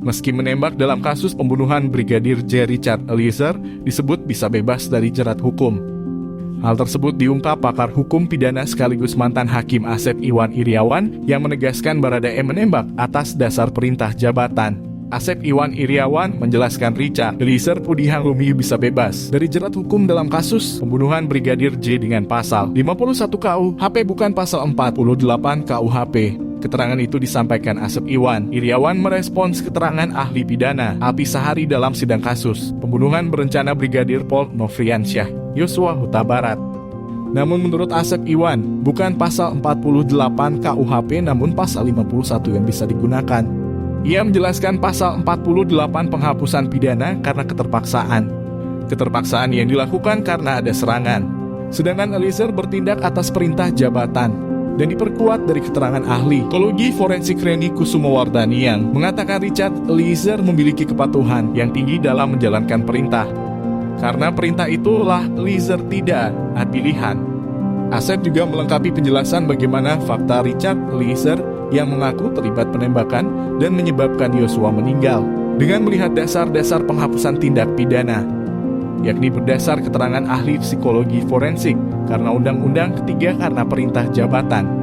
Meski menembak dalam kasus pembunuhan Brigadir J. Richard Eliezer, disebut bisa bebas dari jerat hukum. Hal tersebut diungkap pakar hukum pidana sekaligus mantan Hakim Asep Iwan Iriawan yang menegaskan Baradae menembak atas dasar perintah jabatan. Asep Iwan Iriawan menjelaskan Richard Eliezer Pudihang Lumiu bisa bebas dari jerat hukum dalam kasus pembunuhan Brigadir J dengan pasal 51 KUHP bukan pasal 48 KUHP. Keterangan itu disampaikan Asep Iwan Iriawan merespons keterangan ahli pidana Alpi Sahari dalam sidang kasus pembunuhan berencana Brigadir Pol Nofriansyah Yosua Huta Barat. Namun menurut Asep Iwan, bukan pasal 48 KUHP namun pasal 51 yang bisa digunakan. Ia menjelaskan pasal 48 penghapusan pidana karena keterpaksaan. Keterpaksaan yang dilakukan karena ada serangan. Sedangkan Eliezer bertindak atas perintah jabatan dan diperkuat dari keterangan ahli psikologi forensik Reni Kusumawardani yang mengatakan Richard Eliezer memiliki kepatuhan yang tinggi dalam menjalankan perintah. Karena perintah itulah Eliezer tidak ada pilihan. Asep juga melengkapi penjelasan bagaimana fakta Richard Eliezer yang mengaku terlibat penembakan dan menyebabkan Yosua meninggal dengan melihat dasar-dasar penghapusan tindak pidana, yakni berdasar keterangan ahli psikologi forensik karena Undang-Undang Ketiga karena perintah jabatan.